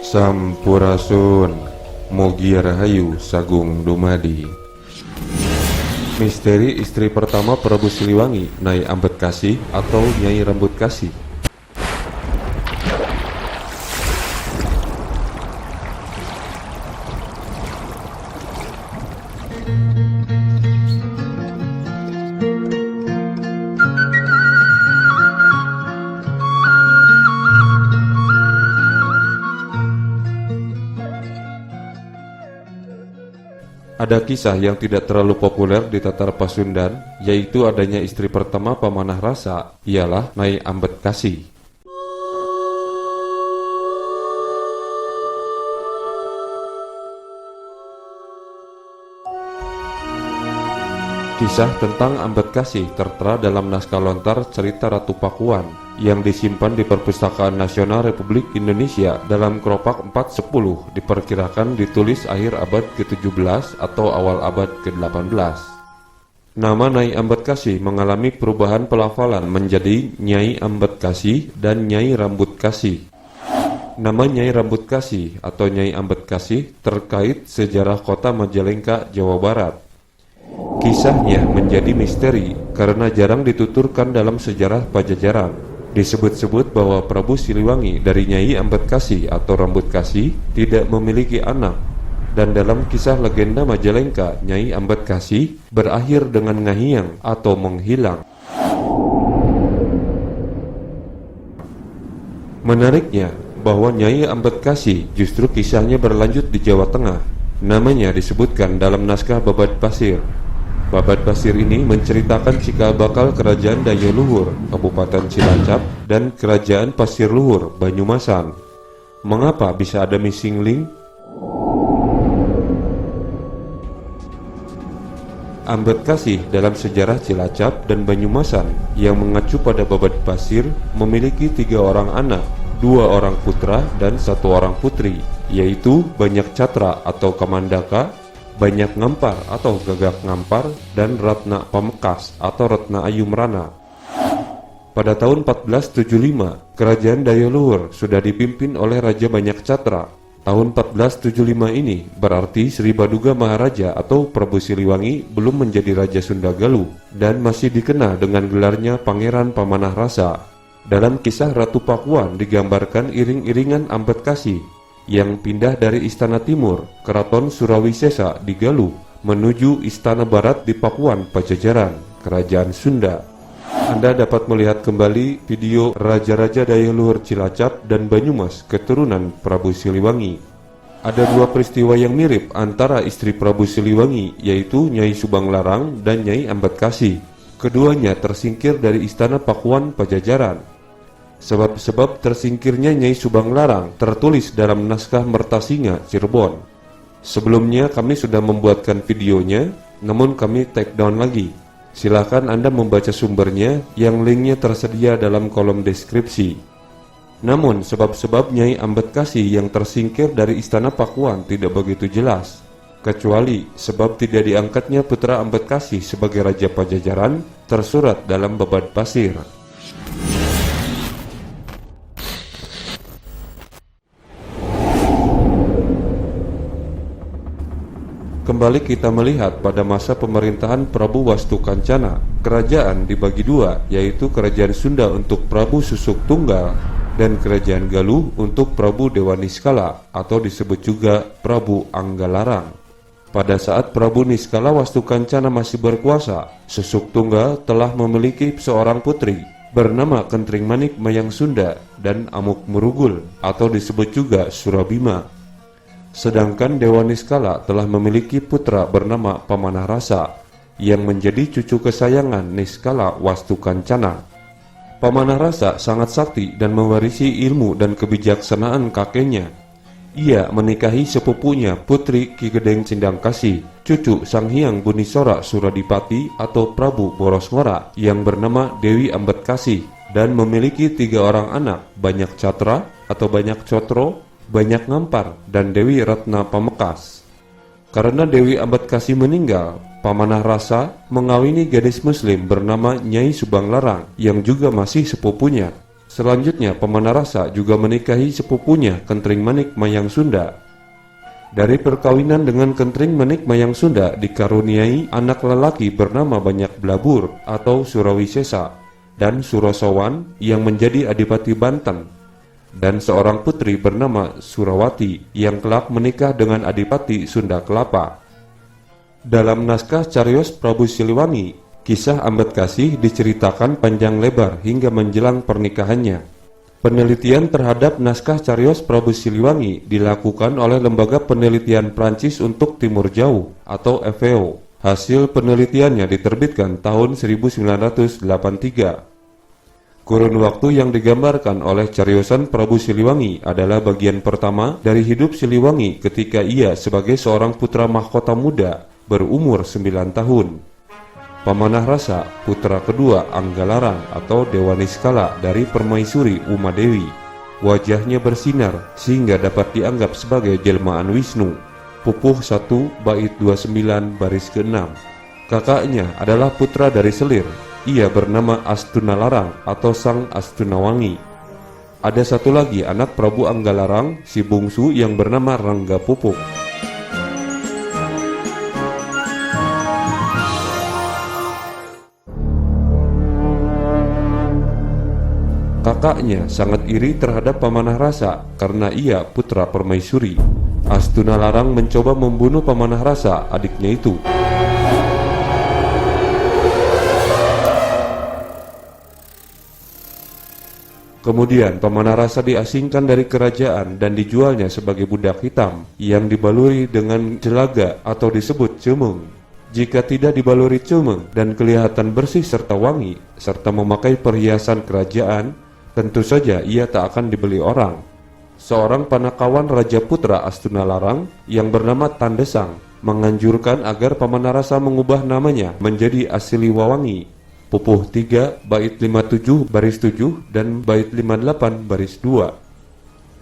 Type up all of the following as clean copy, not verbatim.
Sampurasun, Mugi Rahayu Sagung Dumadi. Misteri istri pertama Prabu Siliwangi, Nyai Ambedkasi atau Nyai Rambut Kasih. Ada kisah yang tidak terlalu populer di Tatar Pasundan, yaitu adanya istri pertama Pamanah Rasa, ialah Nyai Ambedkasi. Kisah tentang Ambedkasi tertera dalam naskah lontar Cerita Ratu Pakuan yang disimpan di Perpustakaan Nasional Republik Indonesia dalam kelopak 410, diperkirakan ditulis akhir abad ke-17 atau awal abad ke-18. Nama Nyai Ambedkasi mengalami perubahan pelafalan menjadi Nyai Ambedkasi dan Nyai Rambut Kasih. Nama Nyai Rambut Kasih atau Nyai Ambedkasi terkait sejarah kota Majalengka, Jawa Barat. Kisahnya menjadi misteri karena jarang dituturkan dalam sejarah Pajajaran. Disebut-sebut bahwa Prabu Siliwangi dari Nyai Ambedkasi atau Rambut Kasih tidak memiliki anak. Dan dalam kisah legenda Majalengka, Nyai Ambedkasi berakhir dengan ngahiang atau menghilang. Menariknya bahwa Nyai Ambedkasi justru kisahnya berlanjut di Jawa Tengah. Namanya disebutkan dalam naskah Babad Pasir. Babad Pasir ini menceritakan cikal bakal Kerajaan Dayo Luhur, Kabupaten Cilacap, dan Kerajaan Pasir Luhur, Banyumasan. Mengapa bisa ada missing link? Ambedkasi dalam sejarah Cilacap dan Banyumasan yang mengacu pada Babad Pasir memiliki 3 orang anak, 2 orang putra dan 1 orang putri, yaitu Banyak Catra atau Kamandaka, Banyak Ngampar atau Gagak Ngampar, dan Ratna Pamekas atau Ratna Ayu Merana. Pada tahun 1475, Kerajaan Dayo Luhur sudah dipimpin oleh Raja Banyak Catra. Tahun 1475 ini berarti Sri Baduga Maharaja atau Prabu Siliwangi belum menjadi Raja Sunda Galuh dan masih dikenal dengan gelarnya Pangeran Pamanah Rasa. Dalam kisah Ratu Pakuan digambarkan iring-iringan Ambedkasi yang pindah dari Istana Timur, Keraton Surawisesa di Galuh, menuju Istana Barat di Pakuan, Pajajaran, Kerajaan Sunda. Anda dapat melihat kembali video Raja-Raja Dayo Luhur Cilacap dan Banyumas keturunan Prabu Siliwangi. Ada 2 peristiwa yang mirip antara istri Prabu Siliwangi, yaitu Nyai Subang Larang dan Nyai Ambedkasi. Keduanya tersingkir dari Istana Pakuan, Pajajaran. Sebab-sebab tersingkirnya Nyai Subang Larang tertulis dalam naskah Mertasinga, Cirebon. Sebelumnya kami sudah membuatkan videonya, namun kami take down lagi. Silakan Anda membaca sumbernya yang linknya tersedia dalam kolom deskripsi. Namun sebab-sebab Nyai Ambedkasi yang tersingkir dari Istana Pakuan tidak begitu jelas, kecuali sebab tidak diangkatnya putra Ambedkasi sebagai Raja Pajajaran tersurat dalam Babad Pasir. Kembali kita melihat pada masa pemerintahan Prabu Wastukancana, kerajaan dibagi 2, yaitu Kerajaan Sunda untuk Prabu Susuk Tunggal dan Kerajaan Galuh untuk Prabu Dewa Niskala atau disebut juga Prabu Anggalarang. Pada saat Prabu Niskala Wastukancana masih berkuasa, Susuk Tunggal telah memiliki seorang putri bernama Kentring Manik Mayang Sunda dan Amuk Merugul atau disebut juga Surabima. Sedangkan Dewa Niskala telah memiliki putra bernama Pamanah Rasa yang menjadi cucu kesayangan Niskala Wastukancana. Pamanah Rasa sangat sakti dan mewarisi ilmu dan kebijaksanaan kakeknya. Ia menikahi sepupunya Putri Ki Gedeng Cindangkasi, cucu Sang Hyang Bunisora Suradipati atau Prabu Borosngora yang bernama Dewi Ambedkasi, dan memiliki 3 orang anak, Banyak Catra atau Banyak Cotro, Banyak Ngampar, dan Dewi Ratna Pamekas. Karena Dewi Ambedkasi meninggal, Pamanah Rasa mengawini gadis muslim bernama Nyai Subang Larang yang juga masih sepupunya. Selanjutnya, Pemanah Rasa juga menikahi sepupunya Kentring Manik Mayang Sunda. Dari perkawinan dengan Kentring Manik Mayang Sunda dikaruniai anak lelaki bernama Banyak Blabur atau Surawisesa dan Surasowan yang menjadi Adipati Banten, dan seorang putri bernama Surawati yang kelak menikah dengan Adipati Sunda Kelapa. Dalam naskah Cariyos Prabu Siliwangi, kisah Ambedkasi diceritakan panjang lebar hingga menjelang pernikahannya. Penelitian terhadap naskah Cariyos Prabu Siliwangi dilakukan oleh Lembaga Penelitian Prancis untuk Timur Jauh atau FAO. Hasil penelitiannya diterbitkan tahun 1983. Kurun waktu yang digambarkan oleh Cariyosan Prabu Siliwangi adalah bagian pertama dari hidup Siliwangi ketika ia sebagai seorang putra mahkota muda berumur 9 tahun. Pemanah Rasa, putra kedua Anggalarang atau Dewa Niskala dari Permaisuri Umadewi. Wajahnya bersinar sehingga dapat dianggap sebagai jelmaan Wisnu. Pupuh 1 bait 29 baris ke-6. Kakaknya adalah putra dari Selir. Ia bernama Astunalarang atau Sang Astunawangi. Ada satu lagi anak Prabu Anggalarang, si bungsu yang bernama Rangga Pupuk. Kakaknya sangat iri terhadap Pemanah Rasa karena ia putra permaisuri. Astunalarang mencoba membunuh Pemanah Rasa, adiknya itu. Kemudian Pemanah Rasa diasingkan dari kerajaan dan dijualnya sebagai budak hitam yang dibaluri dengan jelaga atau disebut cemeng. Jika tidak dibaluri cemeng dan kelihatan bersih serta wangi, serta memakai perhiasan kerajaan, tentu saja ia tak akan dibeli orang. Seorang panakawan Raja Putra Astunalarang yang bernama Tandesang menganjurkan agar Pemanah Rasa mengubah namanya menjadi Asiliwawangi. Pupuh 3 bait 57 baris 7 dan bait 58 baris 2.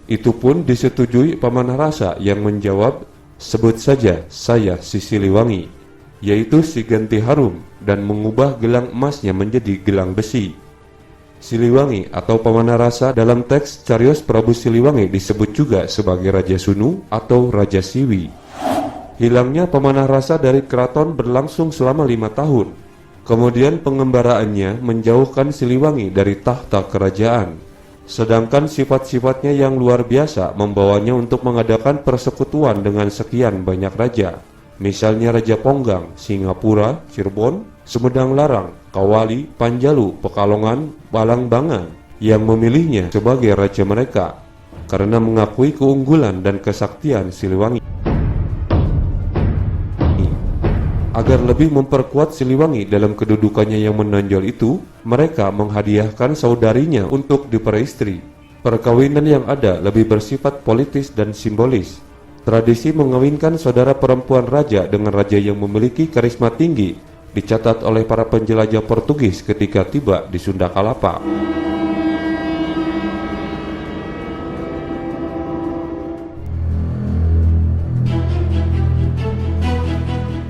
Itu pun disetujui Pemanah Rasa yang menjawab, "Sebut saja saya si Siliwangi," yaitu si ganti harum, dan mengubah gelang emasnya menjadi gelang besi. Siliwangi atau Pemanah Rasa dalam teks Cariyos Prabu Siliwangi disebut juga sebagai Raja Sunu atau Raja Siwi. Hilangnya Pemanah Rasa dari keraton berlangsung selama 5 tahun. Kemudian pengembaraannya menjauhkan Siliwangi dari tahta kerajaan. Sedangkan sifat-sifatnya yang luar biasa membawanya untuk mengadakan persekutuan dengan sekian banyak raja. Misalnya Raja Ponggang, Singapura, Cirebon, Sumedang Larang, Kawali, Panjalu, Pekalongan, Balangbangan yang memilihnya sebagai raja mereka karena mengakui keunggulan dan kesaktian Siliwangi. Agar lebih memperkuat Siliwangi dalam kedudukannya yang menonjol itu, mereka menghadiahkan saudarinya untuk diperistri. Perkawinan yang ada lebih bersifat politis dan simbolis. Tradisi mengawinkan saudara perempuan raja dengan raja yang memiliki karisma tinggi dicatat oleh para penjelajah Portugis ketika tiba di Sunda Kalapa.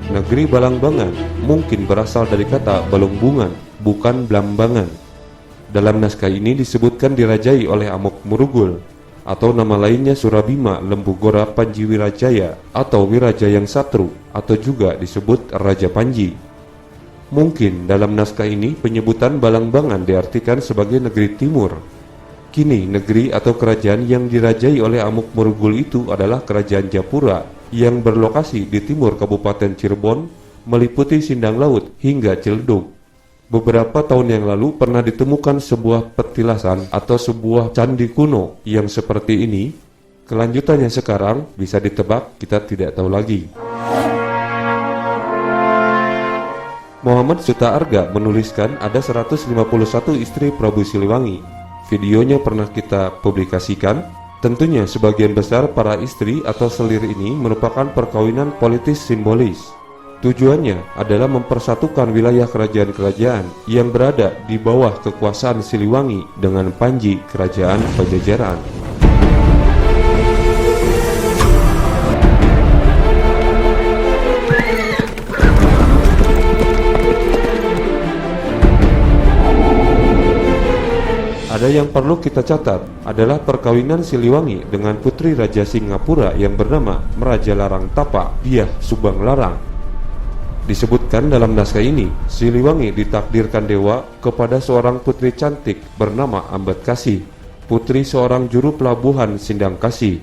Negeri Balangbangan mungkin berasal dari kata Balungbungan, bukan Blambangan. Dalam naskah ini disebutkan dirajai oleh Amuk Murugul, atau nama lainnya Surabima Lembugora Panji Wirajaya atau Wirajayang Satru, atau juga disebut Raja Panji. Mungkin dalam naskah ini penyebutan Balangbangan diartikan sebagai negeri timur. Kini negeri atau kerajaan yang dirajai oleh Amuk Murugul itu adalah Kerajaan Japura yang berlokasi di timur Kabupaten Cirebon, meliputi Sindang Laut hingga Ciledug. Beberapa tahun yang lalu pernah ditemukan sebuah petilasan atau sebuah candi kuno yang seperti ini. Kelanjutannya sekarang bisa ditebak, kita tidak tahu lagi. Muhammad Suta Arga menuliskan ada 151 istri Prabu Siliwangi. Videonya pernah kita publikasikan. Tentunya sebagian besar para istri atau selir ini merupakan perkawinan politis simbolis. Tujuannya adalah mempersatukan wilayah kerajaan-kerajaan yang berada di bawah kekuasaan Siliwangi dengan Panji, kerajaan Pajajaran. Ada yang perlu kita catat adalah perkawinan Siliwangi dengan putri Raja Singapura yang bernama Merajalarang Tapa Biah Subang Larang. Disebutkan dalam naskah ini, Siliwangi ditakdirkan dewa kepada seorang putri cantik bernama Ambedkasi, putri seorang juru pelabuhan Sindangkasi,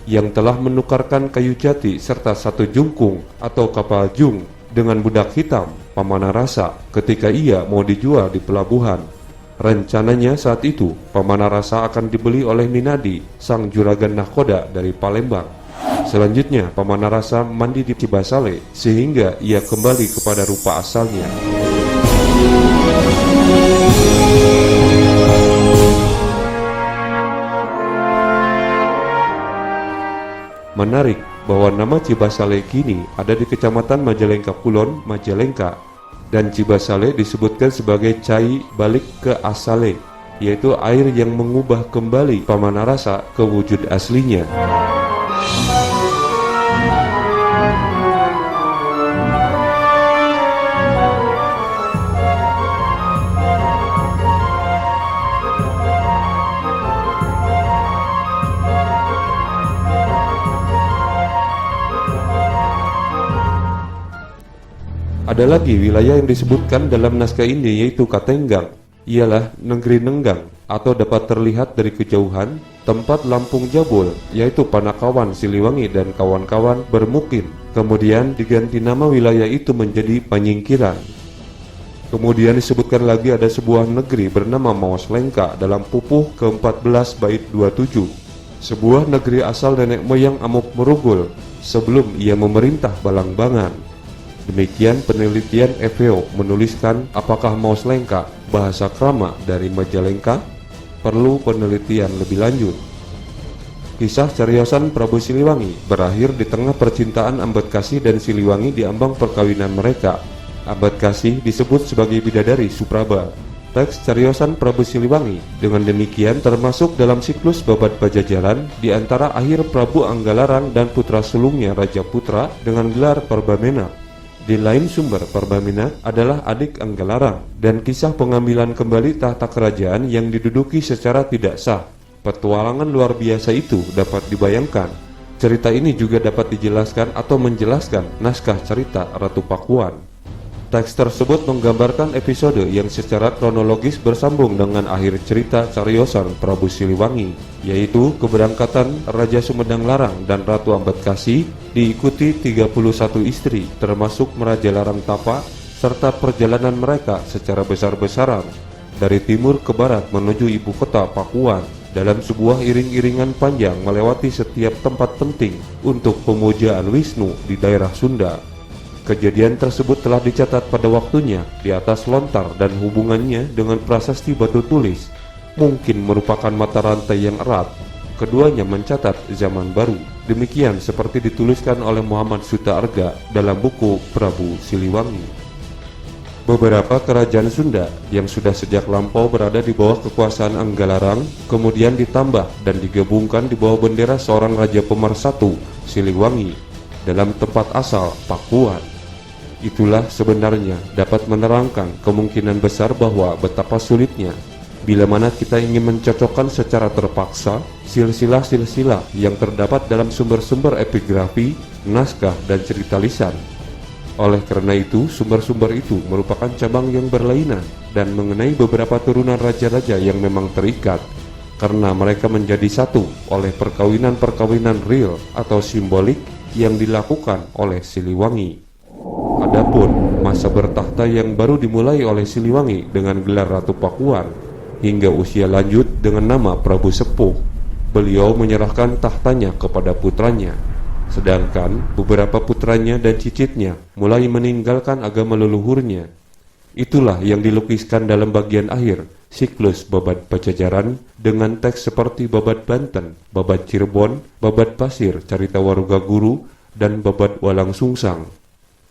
yang telah menukarkan kayu jati serta satu jungkung atau kapal jung dengan budak hitam Pamanarasa ketika ia mau dijual di pelabuhan. Rencananya saat itu Pamanarasa akan dibeli oleh Minadi, sang juragan nahkoda dari Palembang. Selanjutnya Pamanarasa mandi di Cibasale sehingga ia kembali kepada rupa asalnya. Menarik bahwa nama Cibasale kini ada di Kecamatan Majalengka Kulon, Majalengka, dan Cibasale disebutkan sebagai cai balik ke asale, yaitu air yang mengubah kembali Pamanarasa ke wujud aslinya. Ada lagi wilayah yang disebutkan dalam naskah ini yaitu Katenggang, ialah negeri Nenggang atau dapat terlihat dari kejauhan tempat Lampung Jabul, yaitu Panakawan Siliwangi dan kawan-kawan bermukim. Kemudian diganti nama wilayah itu menjadi Panyingkiran. Kemudian disebutkan lagi ada sebuah negeri bernama Maoslengka dalam pupuh ke-14 bait 27, sebuah negeri asal nenek moyang Amuk Merugul sebelum ia memerintah Balangbangan. Demikian penelitian EVO menuliskan apakah Maoslengka bahasa krama dari Majalengka? Perlu penelitian lebih lanjut. Kisah cariosan Prabu Siliwangi berakhir di tengah percintaan Ambedkasi dan Siliwangi di ambang perkawinan mereka. Ambedkasi disebut sebagai bidadari Supraba. Teks cariosan Prabu Siliwangi dengan demikian termasuk dalam siklus Babad Pajajaran di antara akhir Prabu Anggalarang dan putra sulungnya Raja Putra dengan gelar Parbamena. Di lain sumber, Parbamena adalah adik Anggalarang dan kisah pengambilan kembali tahta kerajaan yang diduduki secara tidak sah. Petualangan luar biasa itu dapat dibayangkan. Cerita ini juga dapat dijelaskan atau menjelaskan naskah cerita Ratu Pakuan. Teks tersebut menggambarkan episode yang secara kronologis bersambung dengan akhir cerita cariosan Prabu Siliwangi, yaitu keberangkatan Raja Sumedang Larang dan Ratu Ambedkasi diikuti 31 istri termasuk Merajalarang Tapa, serta perjalanan mereka secara besar-besaran dari timur ke barat menuju ibu kota Pakuan dalam sebuah iring-iringan panjang melewati setiap tempat penting untuk pemujaan Wisnu di daerah Sunda. Kejadian tersebut telah dicatat pada waktunya di atas lontar dan hubungannya dengan prasasti batu tulis mungkin merupakan mata rantai yang erat. Keduanya mencatat zaman baru. Demikian seperti dituliskan oleh Muhammad Suta Arga dalam buku Prabu Siliwangi. Beberapa kerajaan Sunda yang sudah sejak lampau berada di bawah kekuasaan Anggalarang kemudian ditambah dan digabungkan di bawah bendera seorang Raja Pemersatu, Siliwangi, dalam tempat asal Pakuan. Itulah sebenarnya dapat menerangkan kemungkinan besar bahwa betapa sulitnya bila mana kita ingin mencocokkan secara terpaksa silsilah-silsilah yang terdapat dalam sumber-sumber epigrafi, naskah, dan cerita lisan. Oleh karena itu, sumber-sumber itu merupakan cabang yang berlainan dan mengenai beberapa turunan raja-raja yang memang terikat karena mereka menjadi satu oleh perkawinan-perkawinan real atau simbolik yang dilakukan oleh Siliwangi. Adapun masa bertahta yang baru dimulai oleh Siliwangi dengan gelar Ratu Pakuan hingga usia lanjut dengan nama Prabu Sepuh, beliau menyerahkan tahtanya kepada putranya, sedangkan beberapa putranya dan cicitnya mulai meninggalkan agama leluhurnya. Itulah yang dilukiskan dalam bagian akhir siklus Babad Pajajaran dengan teks seperti Babad Banten, Babad Cirebon, Babad Pasir, Carita Waruga Guru, dan Babad Walang Sungsang.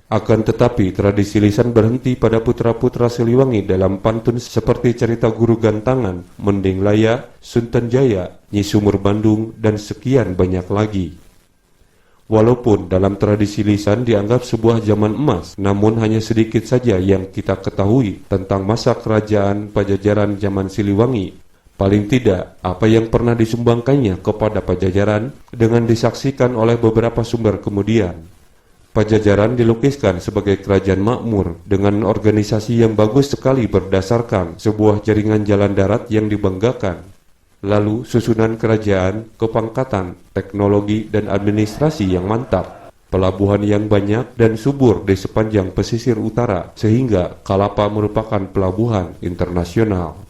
Akan tetapi tradisi lisan berhenti pada putra-putra Siliwangi dalam pantun seperti cerita Guru Gantangan, Mending Laya, Sunten Jaya, Nyi Sumur Bandung, dan sekian banyak lagi. Walaupun dalam tradisi lisan dianggap sebuah zaman emas, namun hanya sedikit saja yang kita ketahui tentang masa kerajaan Pajajaran zaman Siliwangi. Paling tidak, apa yang pernah disumbangkannya kepada Pajajaran dengan disaksikan oleh beberapa sumber kemudian. Pajajaran dilukiskan sebagai kerajaan makmur dengan organisasi yang bagus sekali berdasarkan sebuah jaringan jalan darat yang dibanggakan. Lalu susunan kerajaan, kepangkatan, teknologi, dan administrasi yang mantap. Pelabuhan yang banyak dan subur di sepanjang pesisir utara sehingga Kalapa merupakan pelabuhan internasional.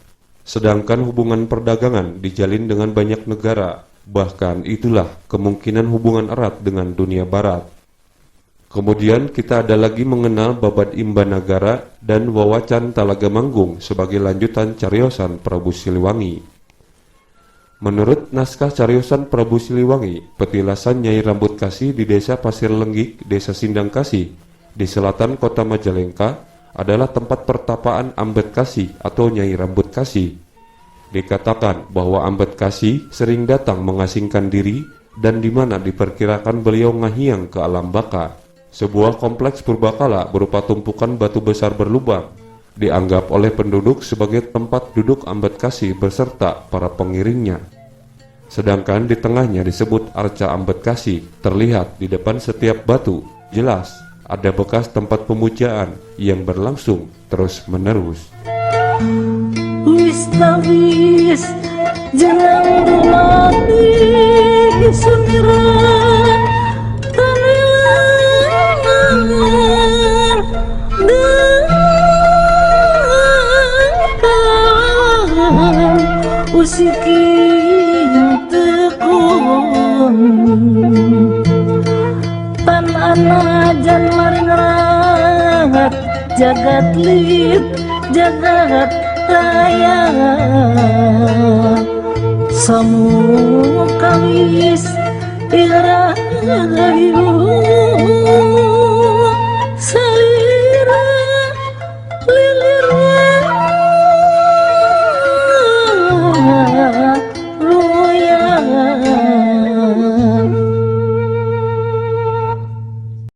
Sedangkan hubungan perdagangan dijalin dengan banyak negara, bahkan itulah kemungkinan hubungan erat dengan dunia barat. Kemudian kita ada lagi mengenal Babad Imbanagara dan Wawacan Talaga Manggung sebagai lanjutan cariosan Prabu Siliwangi. Menurut naskah cariosan Prabu Siliwangi, petilasan Nyai Rambut Kasih di desa Pasir Lenggik, desa Sindang Kasih, di selatan kota Majalengka, adalah tempat pertapaan Ambet Kasih atau Nyai Rambut Kasih. Dikatakan bahwa Ambet Kasih sering datang mengasingkan diri dan di mana diperkirakan beliau ngahiang ke alam baka. Sebuah kompleks purbakala berupa tumpukan batu besar berlubang dianggap oleh penduduk sebagai tempat duduk Ambet Kasih beserta para pengiringnya. Sedangkan di tengahnya disebut Arca Ambet Kasih. Terlihat di depan setiap batu jelas ada bekas tempat pemujaan yang berlangsung terus-menerus. Wis tawis jenang rumati sumiran tanangan dekan usiki yang tekun tan anajan maring rahat jagat lit jagat raya samu kawis irayu salira lilir